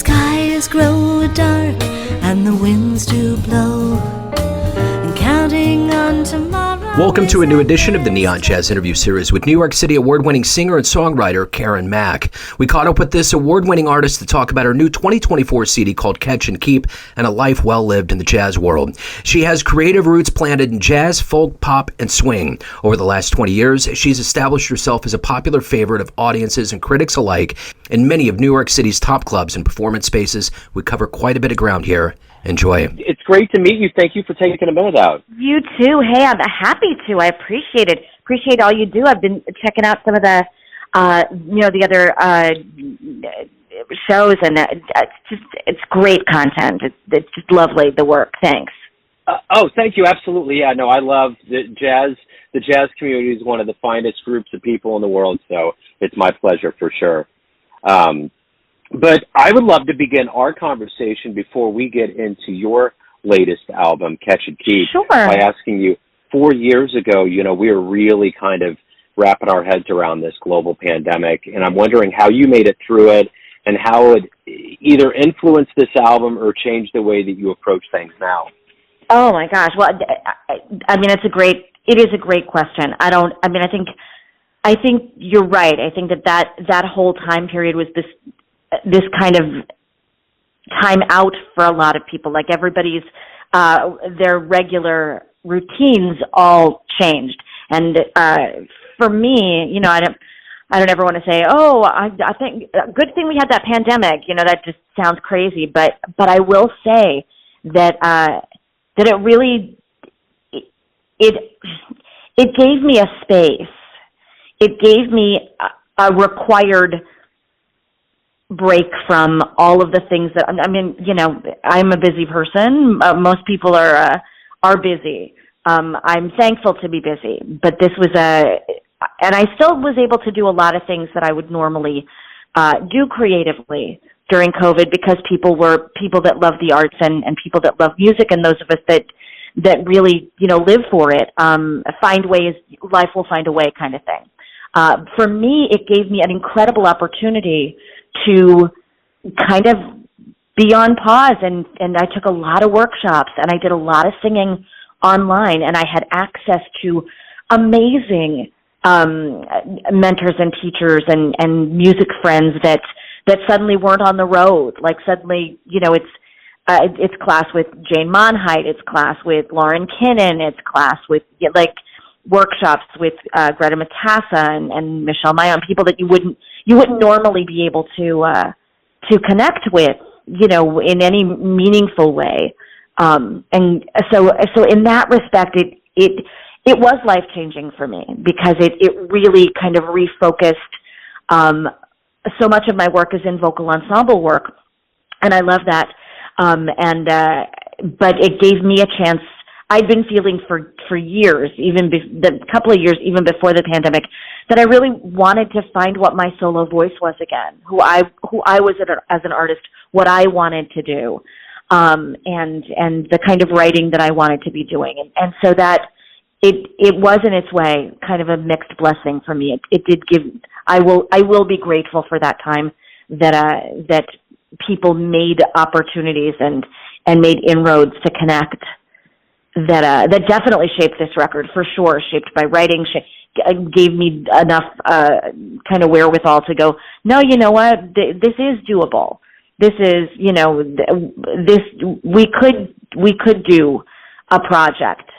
skies grow dark and the winds do blow, and counting on tomorrow. Welcome to a new edition of the Neon Jazz interview series with New York City award-winning singer and songwriter Karen Mack. We caught up with this award-winning artist to talk about her new 2024 CD called Catch and Keep and a life well lived in the jazz world. She has creative roots planted in jazz, folk, pop, and swing. Over the last 20 years, she's established herself as a popular favorite of audiences and critics alike in many of New York City's top clubs and performance spaces. We cover quite a bit of ground here. Enjoy. It's great to meet you. Thank you for taking a minute out. You too. Hey, I'm happy to. I appreciate it. Appreciate all you do. I've been checking out some of the, the other shows, and it's great content. It's just lovely, the work. Thanks. Thank you. Absolutely. Yeah, no, I love the jazz. The jazz community is one of the finest groups of people in the world, so it's my pleasure for sure. But I would love to begin our conversation before we get into your latest album, Catch and Keep, sure, by asking you, 4 years ago, we were really kind of wrapping our heads around this global pandemic, and I'm wondering how you made it through it and how it either influenced this album or changed the way that you approach things now. Oh my gosh. Well, I mean, it is a great question. I think you're right. I think that whole time period was this kind of time out for a lot of people. Like everybody's, their regular routines all changed. And, for me, I don't ever want to say, I think a good thing we had that pandemic, that just sounds crazy. But I will say that it really, it gave me a space. It gave me a required break from all of the things that, I'm a busy person. Most people are busy. I'm thankful to be busy, but this was and I still was able to do a lot of things that I would normally do creatively during COVID, because people that love the arts and people that love music, and those of us that really, live for it, find ways, life will find a way kind of thing. For me, it gave me an incredible opportunity to kind of be on pause, and I took a lot of workshops, and I did a lot of singing online, and I had access to amazing mentors and teachers and music friends that suddenly weren't on the road. Like suddenly, it's class with Jane Monheit, it's class with Lauren Kinnan, it's class with workshops with Greta Matassa and Michelle Mayon, people that you wouldn't normally be able to connect with, in any meaningful way. And so in that respect, it was life-changing for me, because it really kind of refocused. So much of my work is in vocal ensemble work, and I love that. But it gave me a chance. I'd been feeling for years, even the couple of years, even before the pandemic, that I really wanted to find what my solo voice was again, who I was as an artist, what I wanted to do, and the kind of writing that I wanted to be doing, and so that it was in its way kind of a mixed blessing for me. It did give. I will be grateful for that time that people made opportunities and made inroads to connect. That definitely shaped this record, for sure, shaped by writing, gave me enough kind of wherewithal to go, no, you know what, this is doable. This is, we could do a project,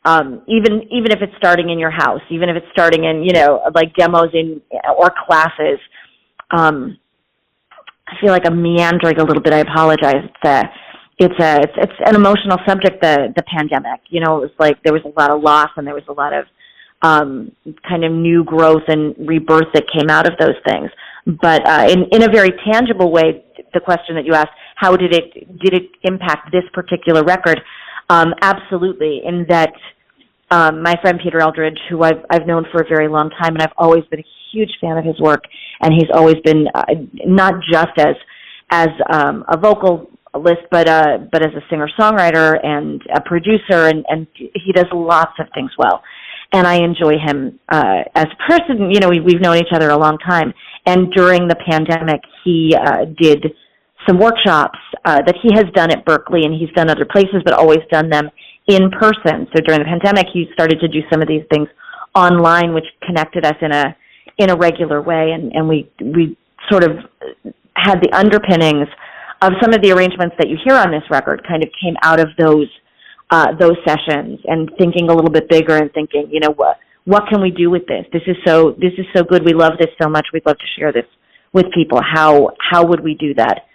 even if it's starting in your house, even if it's starting in, demos or classes. I feel like I'm meandering a little bit. I apologize. It's an emotional subject, the pandemic. It was like there was a lot of loss, and there was a lot of kind of new growth and rebirth that came out of those things. But in a very tangible way, the question that you asked, how did it impact this particular record? Absolutely, in that my friend Peter Eldridge, who I've known for a very long time, and I've always been a huge fan of his work, and he's always been not just as a vocalist, but as a singer-songwriter and a producer, and he does lots of things well. And I enjoy him as a person. We've known each other a long time. And during the pandemic, he did some workshops that he has done at Berkeley, and he's done other places, but always done them in person. So during the pandemic, he started to do some of these things online, which connected us in a regular way, and we sort of had the underpinnings of some of the arrangements that you hear on this record kind of came out of those sessions, and thinking a little bit bigger and thinking, what can we do with this? This is so good. We love this so much. We'd love to share this with people. How would we do that?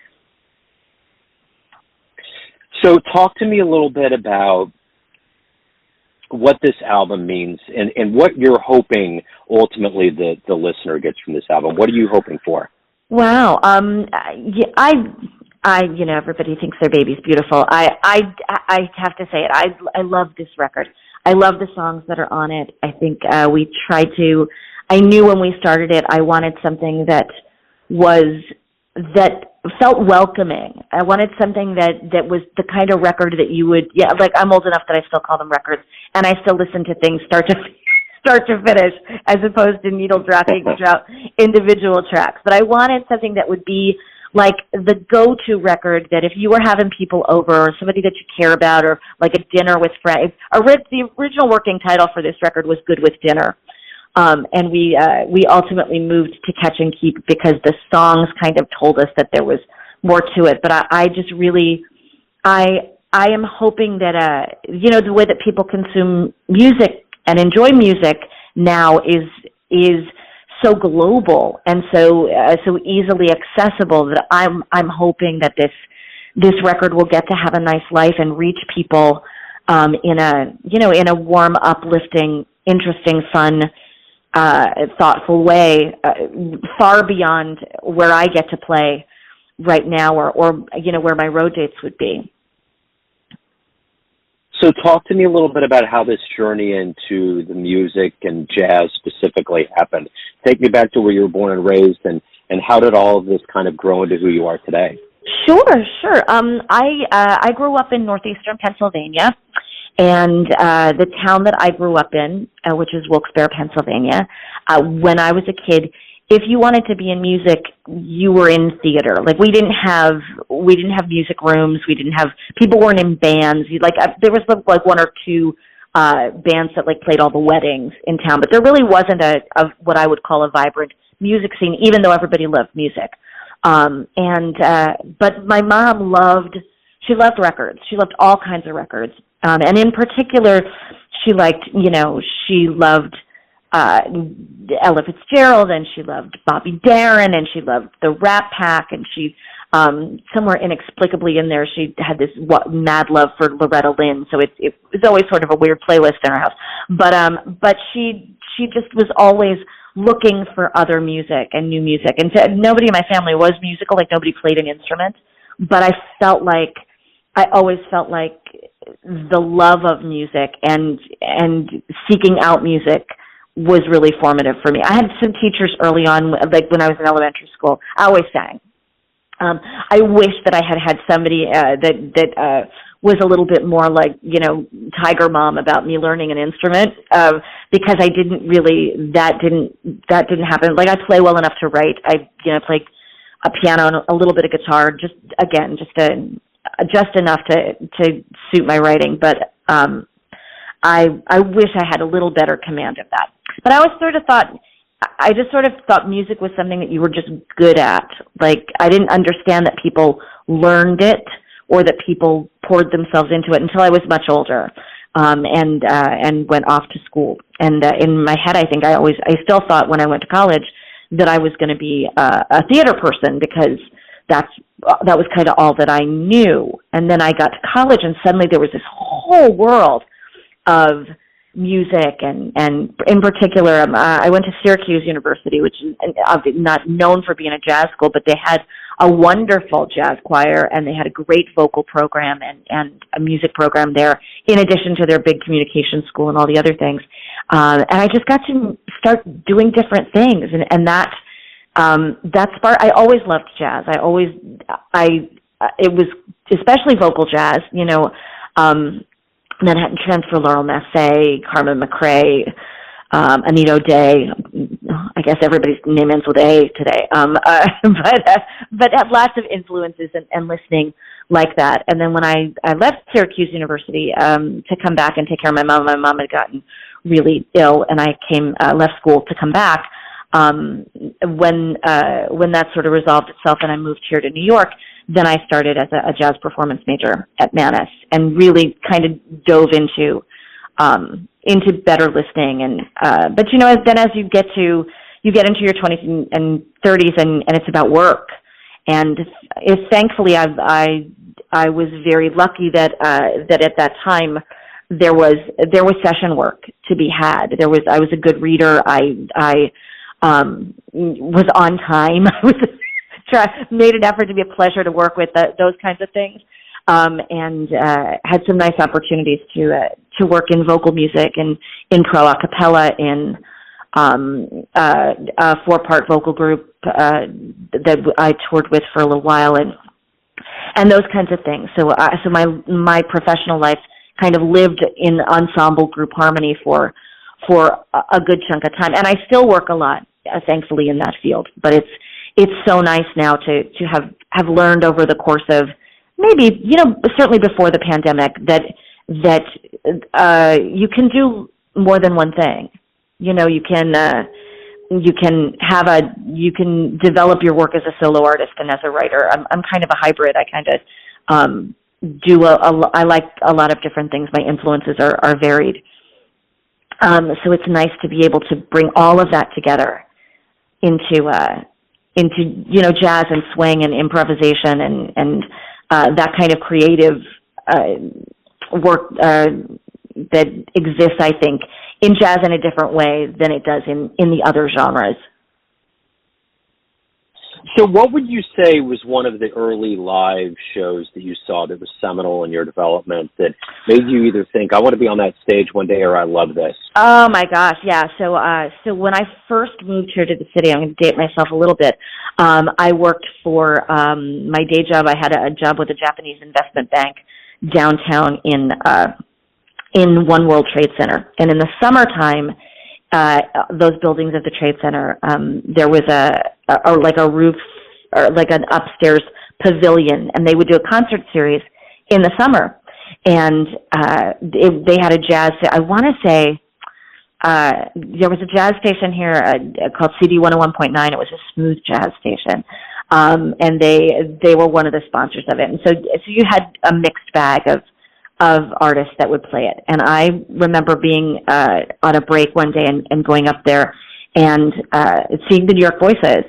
So talk to me a little bit about what this album means and what you're hoping ultimately the listener gets from this album. What are you hoping for? Wow. Everybody thinks their baby's beautiful. I have to say it. I love this record. I love the songs that are on it. I think I knew when we started it, I wanted something that felt welcoming. I wanted something that was the kind of record that you would, I'm old enough that I still call them records, and I still listen to things start to finish, as opposed to needle dropping throughout individual tracks. But I wanted something that would be like the go-to record, that if you were having people over, or somebody that you care about, or like a dinner with friends. The original working title for this record was Good with Dinner. And we ultimately moved to Catch and Keep because the songs kind of told us that there was more to it. But I just really, I am hoping that, the way that people consume music and enjoy music now is so global and so easily accessible, that I'm hoping that this record will get to have a nice life and reach people in a warm, uplifting, interesting, fun, thoughtful way, far beyond where I get to play right now, or where my road dates would be. So talk to me a little bit about how this journey into the music and jazz specifically happened. Take me back to where you were born and raised, and how did all of this kind of grow into who you are today? Sure. I grew up in northeastern Pennsylvania, and the town that I grew up in, which is Wilkes-Barre, Pennsylvania, when I was a kid, if you wanted to be in music, you were in theater. Like, we didn't have music rooms. People weren't in bands. There was like one or two bands that like played all the weddings in town, but there really wasn't a what I would call a vibrant music scene, even though everybody loved music. But my mom loved records. She loved all kinds of records. And in particular, she loved Ella Fitzgerald, and she loved Bobby Darin, and she loved the Rat Pack, and she, somewhere inexplicably in there, she had this mad love for Loretta Lynn. So it was always sort of a weird playlist in our house. But she just was always looking for other music and new music. And nobody in my family was musical, like nobody played an instrument. But I always felt like the love of music and seeking out music was really formative for me. I had some teachers early on, like when I was in elementary school. I always sang. I wish that I had somebody that was a little bit more like, Tiger Mom about me learning an instrument, because I didn't really, that didn't happen. Like, I play well enough to write. I play a piano and a little bit of guitar, just enough to suit my writing. But I wish I had a little better command of that. But I always sort of thought music was something that you were just good at. Like, I didn't understand that people learned it or that people poured themselves into it until I was much older, and went off to school. And in my head, I think I still thought when I went to college that I was going to be a theater person, because that was kind of all that I knew. And then I got to college, and suddenly there was this whole world of music, and in particular, I went to Syracuse University, which is not known for being a jazz school, but they had a wonderful jazz choir, and they had a great vocal program and a music program there, in addition to their big communication school and all the other things. And I just got to start doing different things, and that spark. I always loved jazz. It was especially vocal jazz, Manhattan Transfer, Laurel Massey, Carmen McRae, Anita O'Day. I guess everybody's name ends with A today. But had lots of influences and listening like that. And then when I left Syracuse University to come back and take care of my mom had gotten really ill, and I left school to come back. When that sort of resolved itself and I moved here to New York, then I started as a jazz performance major at Mannes and really kind of dove into better listening. And but then as you get into your 20s and 30s and it's about work. And thankfully I was very lucky that at that time there was session work to be had. I was a good reader. I was on time. Made an effort to be a pleasure to work with, those kinds of things, and had some nice opportunities to work in vocal music and in pro a cappella, in a 4-part vocal group that I toured with for a little while, and those kinds of things. So my professional life kind of lived in ensemble group harmony for a good chunk of time, and I still work a lot, thankfully, in that field. But it's so nice now to have learned over the course of maybe, certainly before the pandemic, that you can do more than one thing. You can develop your work as a solo artist and as a writer. I'm kind of a hybrid. I kind of I like a lot of different things. My influences are varied. So it's nice to be able to bring all of that together into jazz and swing and improvisation and that kind of creative work that exists, I think, in jazz in a different way than it does in the other genres. So what would you say was one of the early live shows that you saw that was seminal in your development that made you either think, I want to be on that stage one day, or I love this? Oh my gosh, yeah. So when I first moved here to the city, I'm going to date myself a little bit. I worked for my day job. I had a job with a Japanese investment bank downtown in One World Trade Center. And in the summertime, those buildings of the Trade Center, there was a roof or like an upstairs pavilion, and they would do a concert series in the summer. And they had a jazz. I want to say there was a jazz station here called CD 101.9. It was a smooth jazz station, and they were one of the sponsors of it. And so you had a mixed bag of artists that would play it. And I remember being on a break one day and going up there and seeing the New York Voices,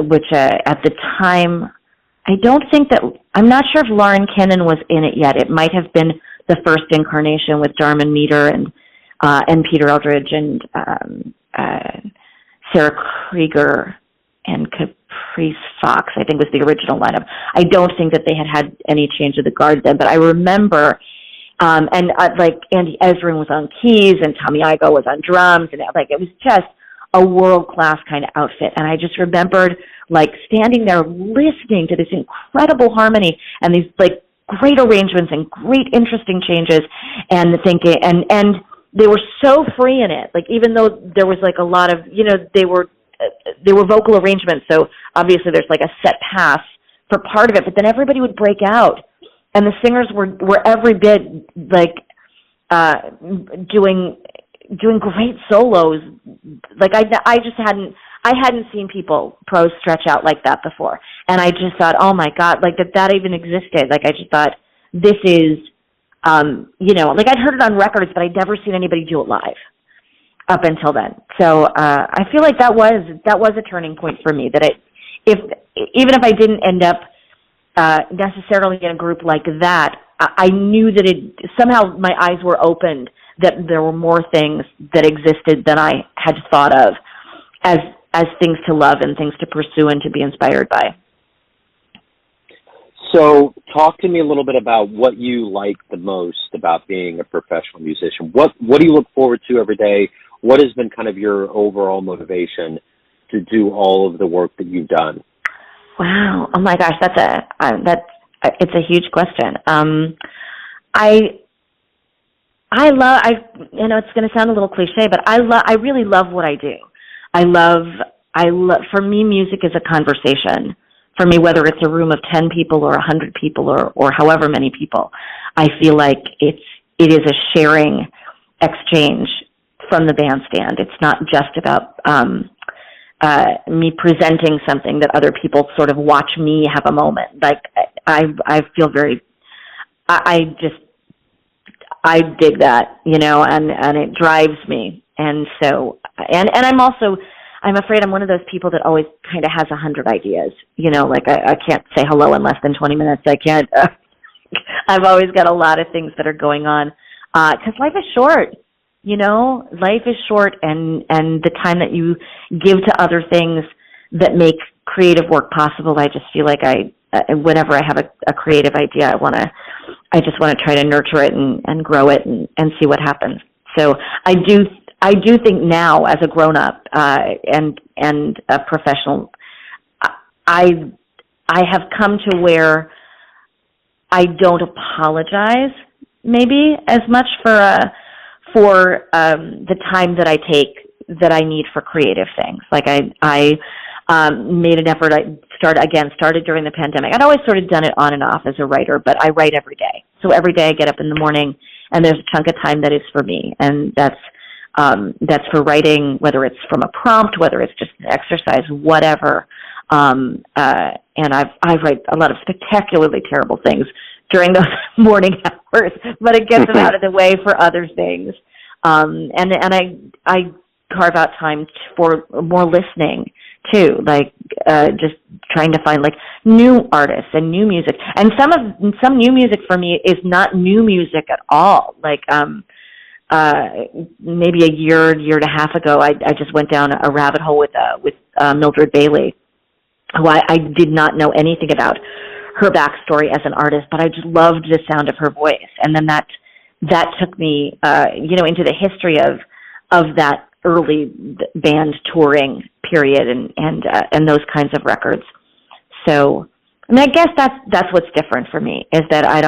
which at the time, I'm not sure if Lauren Kinnan was in it yet. It might have been the first incarnation with Darman Meter and Peter Eldridge and Sarah Krieger and Caprice Fox, I think was the original lineup. I don't think that they had any change of the guard then, but I remember, like Andy Ezrin was on keys and Tommy Igoe was on drums, and it was just a world-class kind of outfit. And I just remembered standing there listening to this incredible harmony and these great arrangements and great interesting changes, and thinking, and they were so free in it. Even though there was a lot of, they were vocal arrangements, so obviously there's a set path for part of it, but then everybody would break out, and the singers were every bit doing great solos. I hadn't seen pros stretch out like that before, and I just thought, oh my God, that even existed. I just thought, this is, I'd heard it on records, but I'd never seen anybody do it live up until then. So I feel like that was a turning point for me, that even if I didn't end up necessarily in a group like that, I knew that somehow my eyes were opened, that there were more things that existed than I had thought of as things to love and things to pursue and to be inspired by. So talk to me a little bit about what you like the most about being a professional musician. What do you look forward to every day? What has been kind of your overall motivation to do all of the work that you've done? Wow. Oh my gosh, it's a huge question. it's going to sound a little cliche, but I really love what I do. For me, music is a conversation. For me, whether it's a room of 10 people or 100 people or however many people, I feel like it is a sharing exchange from the bandstand. It's not just about me presenting something that other people sort of watch me have a moment. Like I feel I dig that, and it drives me. And so, and I'm afraid I'm one of those people that always kind of has 100 ideas, like I can't say hello in less than 20 minutes. I can't, I've always got a lot of things that are going on, 'cause life is short, life is short, and the time that you give to other things that make creative work possible, I just feel like whenever I have a creative idea, I just want to try to nurture it and grow it and see what happens. So I do think now, as a grown-up and a professional, I have come to where I don't apologize maybe as much for the time that I take that I need for creative things. Like I made an effort. I started during the pandemic. I'd always sort of done it on and off as a writer, but I write every day. So every day I get up in the morning, and there's a chunk of time that is for me, and that's for writing, whether it's from a prompt, whether it's just an exercise, whatever. And I write a lot of spectacularly terrible things during those morning hours, but it gets them out of the way for other things. And I carve out time for more listening too, like just trying to find like new artists and new music. And some new music for me is not new music at all. Like maybe a year and a half ago, I just went down a rabbit hole with Mildred Bailey, who I did not know anything about her backstory as an artist, but I just loved the sound of her voice. And then that took me, into the history of that early band touring period and those kinds of records. So, I mean, I guess that's what's different for me, is that I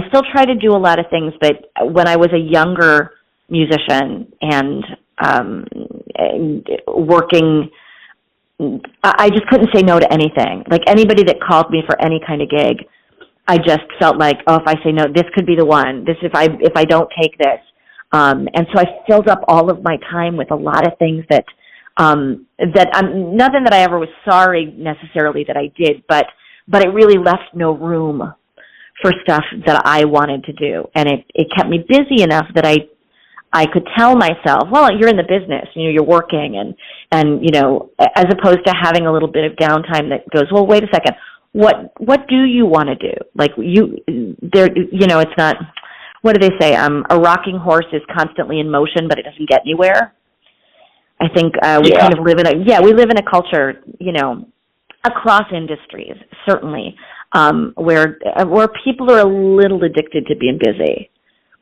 still try to do a lot of things, but when I was a younger musician and working, I just couldn't say no to anything. Like anybody that called me for any kind of gig, I just felt like, if I say no, this could be the one. If I don't take this, and so I filled up all of my time with a lot of things that nothing that I ever was sorry necessarily that I did, but it really left no room for stuff that I wanted to do, and it kept me busy enough that I could tell myself, well, you're in the business, you're working, and as opposed to having a little bit of downtime that goes, well, wait a second, what do you want to do? Like it's not, what do they say? A rocking horse is constantly in motion, but it doesn't get anywhere. I think we kind of live in a culture, across industries, certainly, where people are a little addicted to being busy.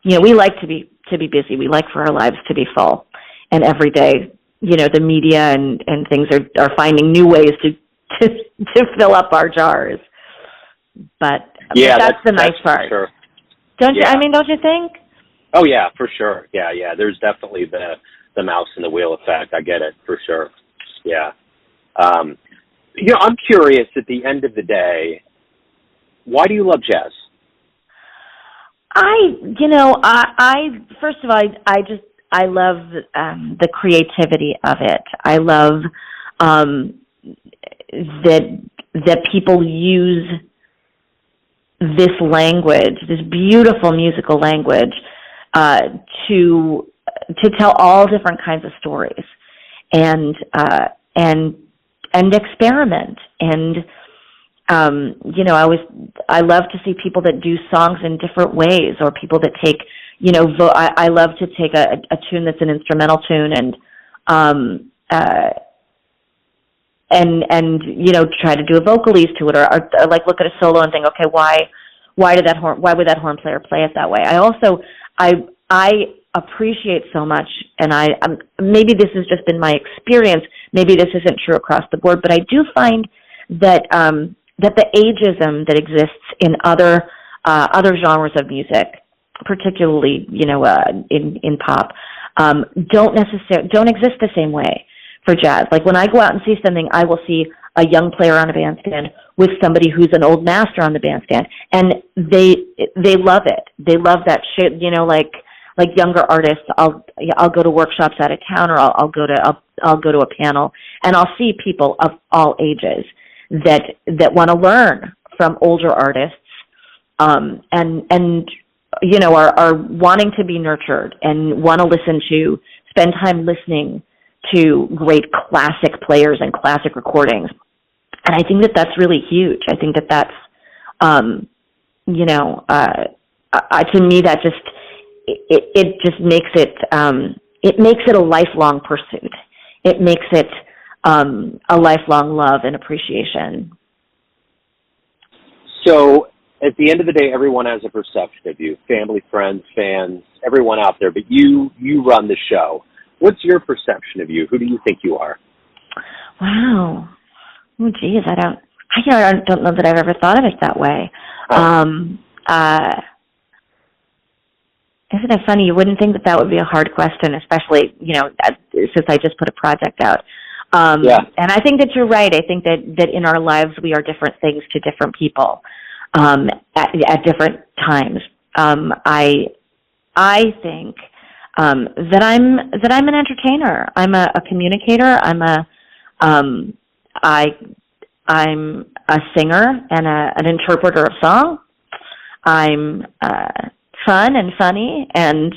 We like to be busy. We like for our lives to be full. And every day, the media and things are finding new ways to fill up our jars. But that's the nice part. Sure. Don't you? I mean, don't you think? Oh yeah, for sure. Yeah. There's definitely the mouse and the wheel effect. I get it for sure. Yeah. I'm curious. At the end of the day, why do you love jazz? First of all, I love the creativity of it. I love that people use this language, this beautiful musical language, to tell all different kinds of stories, and experiment. And I love to see people that do songs in different ways, or people that take, I love to take a tune that's an instrumental tune and try to do a vocalese to it, or like look at a solo and think, okay, why would that horn player play it that way? I appreciate so much, and maybe this has just been my experience. Maybe this isn't true across the board, but I do find that the ageism that exists in other genres of music particularly, in pop, don't exist the same way for jazz. Like when I go out and see something, I will see a young player on a bandstand with somebody who's an old master on the bandstand, and they love it. They love that shit, like younger artists. I'll go to workshops out of town, or I'll go to a panel, and I'll see people of all ages that want to learn from older artists, and are wanting to be nurtured and want to spend time listening to great classic players and classic recordings. And I think that that's really huge. I think that that's, to me, that just, it just makes it a lifelong pursuit. It makes it a lifelong love and appreciation. So at the end of the day, everyone has a perception of you, family, friends, fans, everyone out there, but you run the show. What's your perception of you? Who do you think you are? Wow. Oh, geez, I don't know that I've ever thought of it that way. Isn't it funny? You wouldn't think that would be a hard question, especially, since I just put a project out. Yeah. And I think that you're right. I think that in our lives we are different things to different people at different times. I think that I'm an entertainer. I'm a communicator. I'm a singer and an interpreter of song. I'm fun and funny and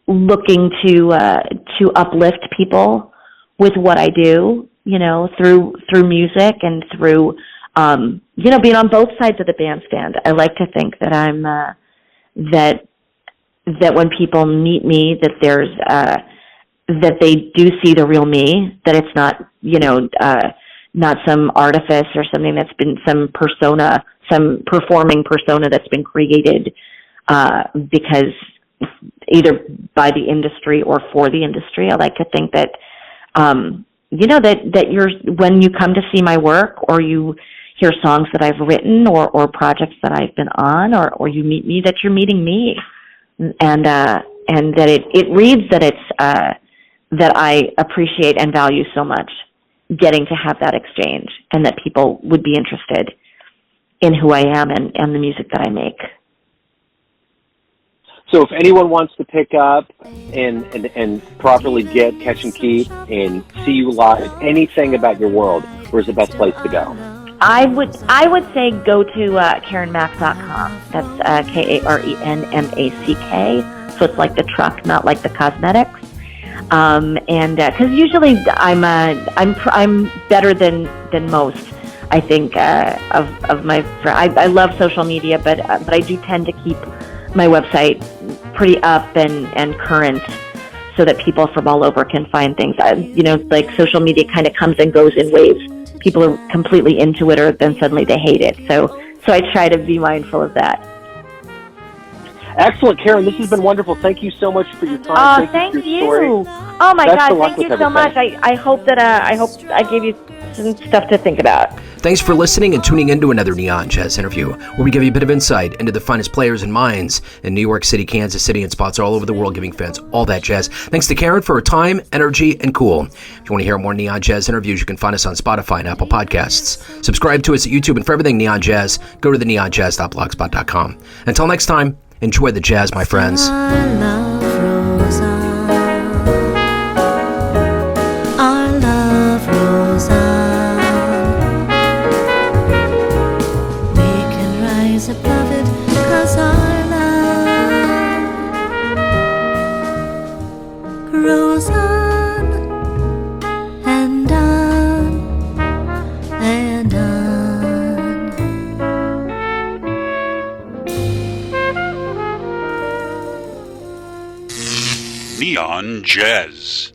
looking to uplift people with what I do, through music and through being on both sides of the bandstand. I like to think that I'm that when people meet me, that there's that they do see the real me, that it's not not some artifice or something that's been some persona, some performing persona that's been created because either by the industry or for the industry. I like to think that that you're, when you come to see my work, or you hear songs that I've written or projects that I've been on, or you meet me, that you're meeting me, and that it reads that it's that I appreciate and value so much getting to have that exchange, and that people would be interested in who I am and the music that I make. So if anyone wants to pick up and properly get Catch and Keep and see you live, anything about your world, where's the best place to go? I would say go to KarenMack.com. That's KarenMack. So it's like the truck, not like the cosmetics. And because usually I'm better than most. I think of my friends. I love social media, but I do tend to keep my website pretty up and current, so that people from all over can find things. Like social media kind of comes and goes in waves. People are completely into it, or then suddenly they hate it. So I try to be mindful of that. Excellent, Karen. This has been wonderful. Thank you so much for your time. Thank you. For your you. story. Oh my Best God, thank you so much. I hope I gave you some stuff to think about. Thanks for listening and tuning into another Neon Jazz interview, where we give you a bit of insight into the finest players and minds in New York City, Kansas City, and spots all over the world, giving fans all that jazz. Thanks to Karen for her time, energy, and cool. If you want to hear more Neon Jazz interviews, you can find us on Spotify and Apple Podcasts. Subscribe to us at YouTube, and for everything Neon Jazz, go to the neonjazz.blogspot.com. Until next time, enjoy the jazz, my friends. I love Rosanne. I love Rosanne. We can rise above it, 'cause our love, Rosanne, and on and on. Neon Jazz.